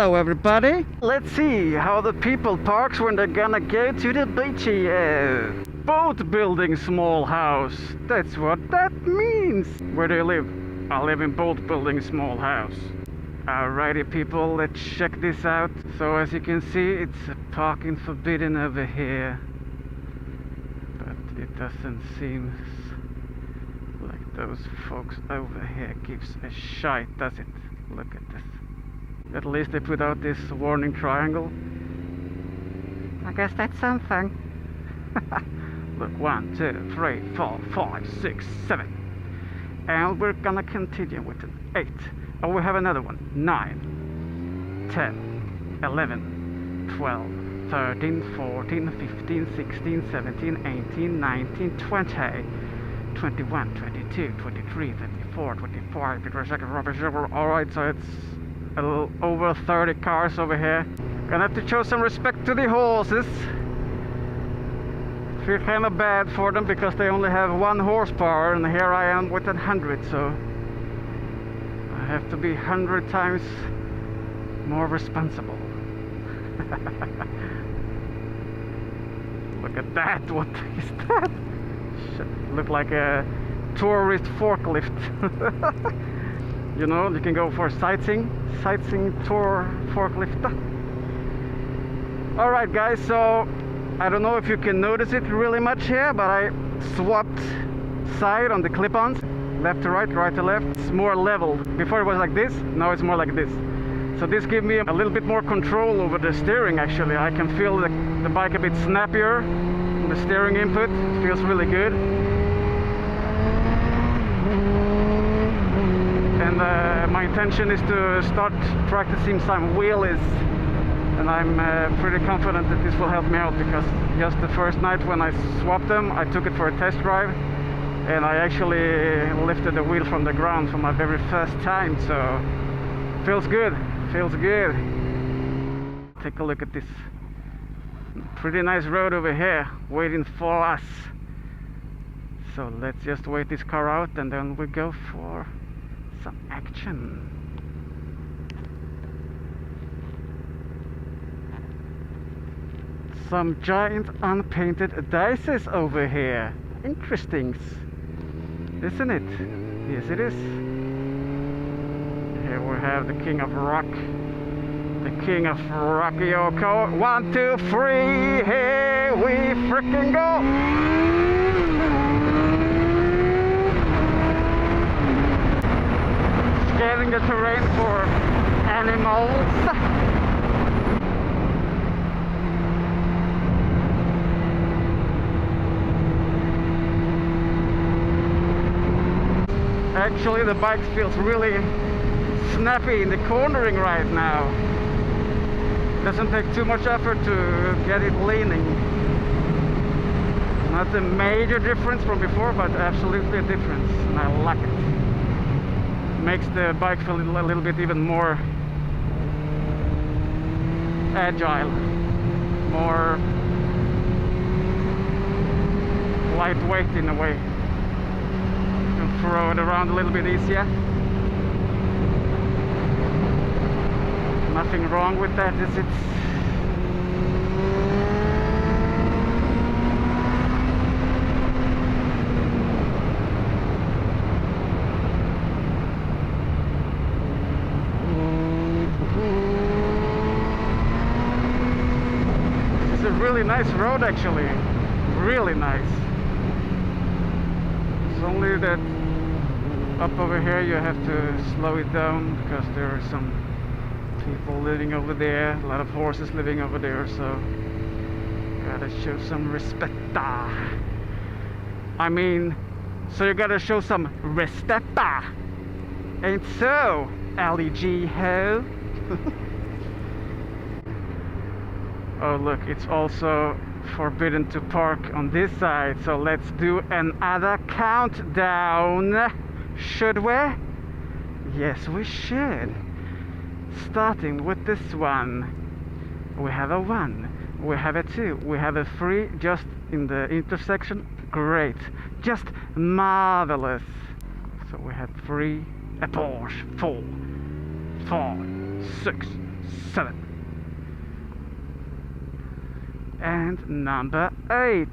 Hello everybody! Let's see how the people parks when they're gonna go to the beachy. Boat building small house. That's what that means. Where do you live? I live in boat building small house. Alrighty people, let's check this out. So as you can see, it's parking forbidden over here. But it doesn't seem like those folks over here gives a shite, does it? Look at this. At least they put out this warning triangle. I guess that's something. Look, 1, 2, 3, 4, 5, 6, 7. And we're gonna continue with an 8. Oh, we have another one. 9, 10, 11, 12, 13, 14, 15, 16, 17, 18, 19, 20, 21, 22, 23, 24, 25, 26. Alright, so it's a little over 30 cars over here. Gonna have to show some respect to the horses. Feel kind of bad for them because they only have 1 horsepower, and here I am with 100, so I have to be 100 times more responsible. Look at that! What is that? Should look like a tourist forklift. You know, you can go for sightseeing tour forklift. Alright guys, so I don't know if you can notice it really much here, but I swapped side on the clip-ons, left to right, right to left. It's more level. Before it was like this, now it's more like this. So this gives me a little bit more control over the steering actually. I can feel the bike a bit snappier. The steering input feels really good. And my intention is to start practicing some wheelies, and I'm pretty confident that this will help me out, because just the first night when I swapped them, I took it for a test drive and I actually lifted the wheel from the ground for my very first time, so feels good, feels good. Take a look at this pretty nice road over here waiting for us. So let's just wait this car out and then we go for some action. Some giant unpainted dices over here. Interesting, isn't it? Yes, it is. Here we have the king of rock, the king of Rockayoko. 1, 2, 3, here we freaking go! Scaling the terrain for animals. Actually, the bike feels really snappy in the cornering right now. Doesn't take too much effort to get it leaning. Not a major difference from before, but absolutely a difference, and I like it. Makes the bike feel a little bit even more agile, more lightweight in a way. You can throw it around a little bit easier. Nothing wrong with that, is it? Really nice road actually, really nice. It's only that up over here you have to slow it down because there are some people living over there, a lot of horses living over there, so gotta show some respect. I mean, so you gotta show some respect, ain't so, LEG ho? Oh look, it's also forbidden to park on this side, so let's do another countdown. Should we? Yes, we should. Starting with this one. We have a 1, we have a 2, we have a 3 just in the intersection. Great, just marvelous. So we have 3, a Porsche, 4, 5, 6, 7. And number 8.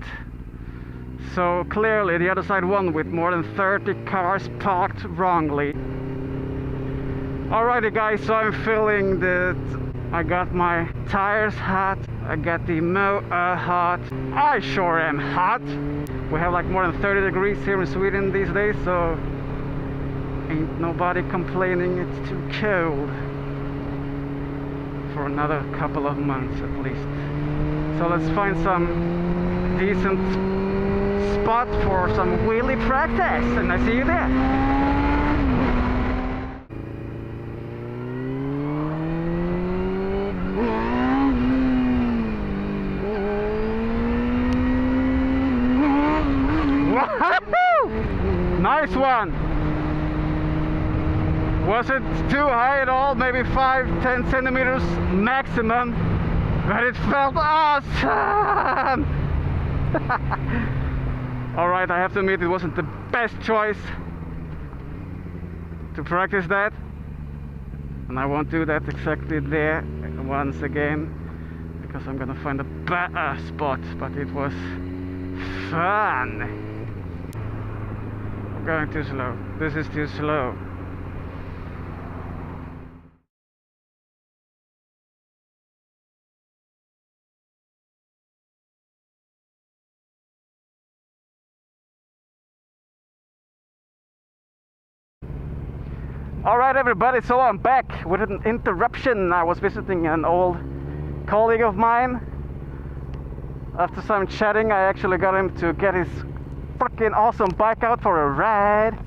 So clearly the other side won with more than 30 cars parked wrongly. Alrighty guys, so I'm feeling that I got my tires hot, I got the motor hot, I sure am hot. We have like more than 30 degrees here in Sweden these days, so ain't nobody complaining it's too cold for another couple of months at least. So let's find some decent spot for some wheelie practice, and I see you there. Nice one! Was it too high at all? Maybe 5-10 centimeters maximum, but it felt awesome! Alright, I have to admit it wasn't the best choice to practice that, and I won't do that exactly there once again because I'm gonna find a better spot, but it was fun. Going too slow. This is too slow. Alright everybody, so I'm back with an interruption. I was visiting an old colleague of mine. After some chatting, I actually got him to get his freaking awesome bike out for a ride.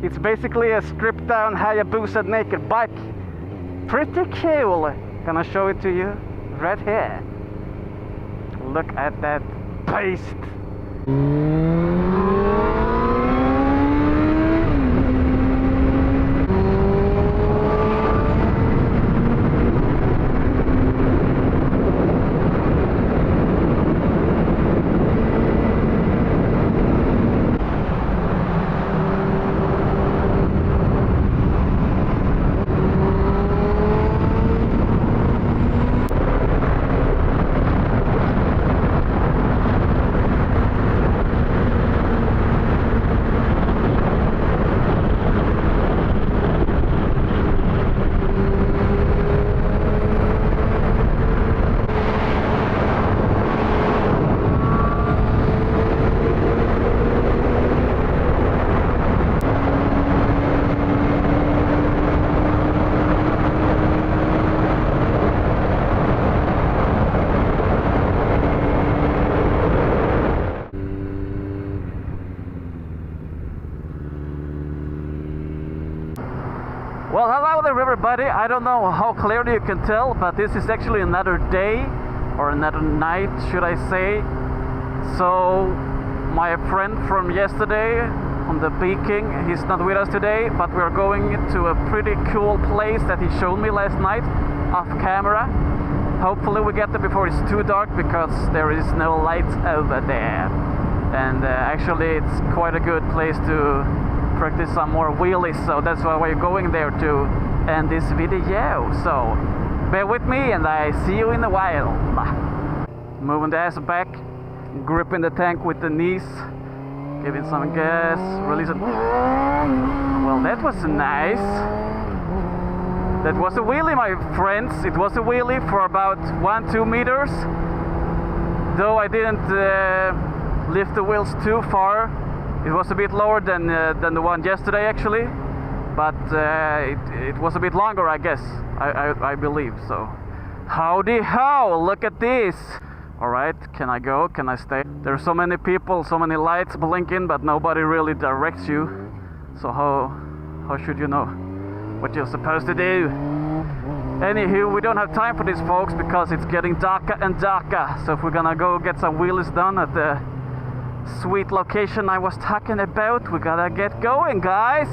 It's basically a stripped down Hayabusa naked bike. Pretty cool. Gonna show it to you right here. Look at that beast. Well, hello there everybody. I don't know how clearly you can tell, but this is actually another day, or another night should I say. So my friend from yesterday on the Peking, he's not with us today, but we're going to a pretty cool place that he showed me last night off camera. Hopefully we get there before it's too dark, because there is no lights over there. And actually it's quite a good place to practice some more wheelies, so that's why we're going there to end this video. So bear with me and I see you in a while. Moving the ass back, gripping the tank with the knees, giving some gas, releasing. Well, that was nice. That was a wheelie, my friends. It was a wheelie for about 1-2 meters, though I didn't lift the wheels too far. It was a bit lower than the one yesterday actually, but it was a bit longer, I guess. I believe so. Howdy ho! Look at this! Alright, can I go? Can I stay? There's so many people, so many lights blinking, but nobody really directs you. So how should you know what you're supposed to do? Anywho, we don't have time for this, folks, because it's getting darker and darker. So if we're gonna go get some wheelies done at the sweet location I was talking about, we gotta get going, guys.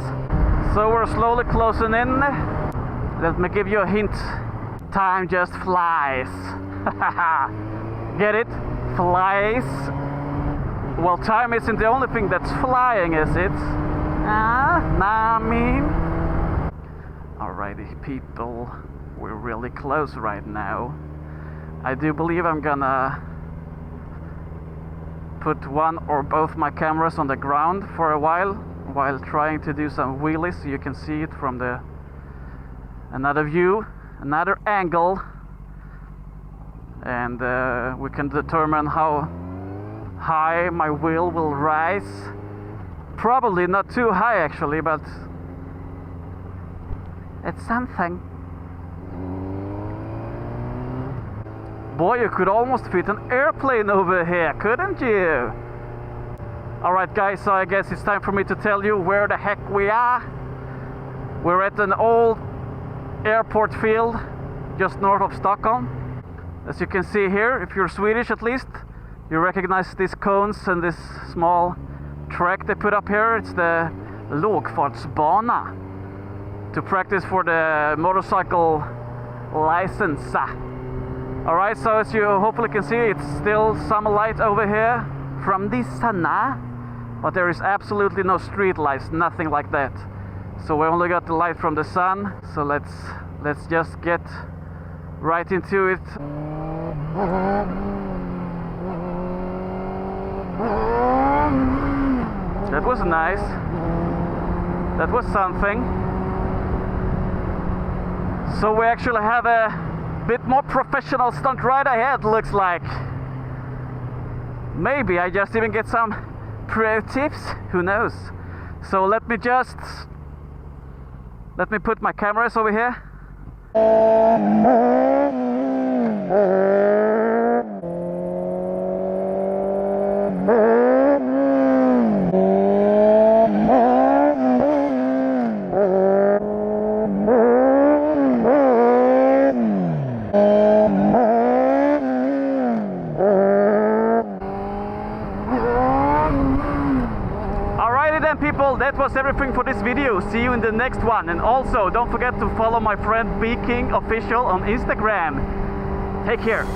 So we're slowly closing in. Let me give you a hint. Time just flies. Get it? Flies. Well, time isn't the only thing that's flying, is it? Nah, I mean. Alright. Alrighty people, we're really close right now. I do believe I'm gonna put one or both my cameras on the ground for a while trying to do some wheelies so you can see it from another view, another angle, and we can determine how high my wheel will rise. Probably not too high actually, but it's something. Boy, you could almost fit an airplane over here, couldn't you? Alright guys, so I guess it's time for me to tell you where the heck we are. We're at an old airport field just north of Stockholm. As you can see here, if you're Swedish at least, you recognize these cones and this small track they put up here. It's the lågfartsbana to practice for the motorcycle license. Alright, so as you hopefully can see, it's still some light over here from the sun, but there is absolutely no street lights, nothing like that. So we only got the light from the sun, so let's just get right into it. That was nice. That was something. So we actually have a bit more professional stunt ride ahead, looks like. Maybe I just even get some pro tips, who knows. So let me put my cameras over here. People, that was everything for this video. See you in the next one, and also don't forget to follow my friend B King Official on Instagram. Take care.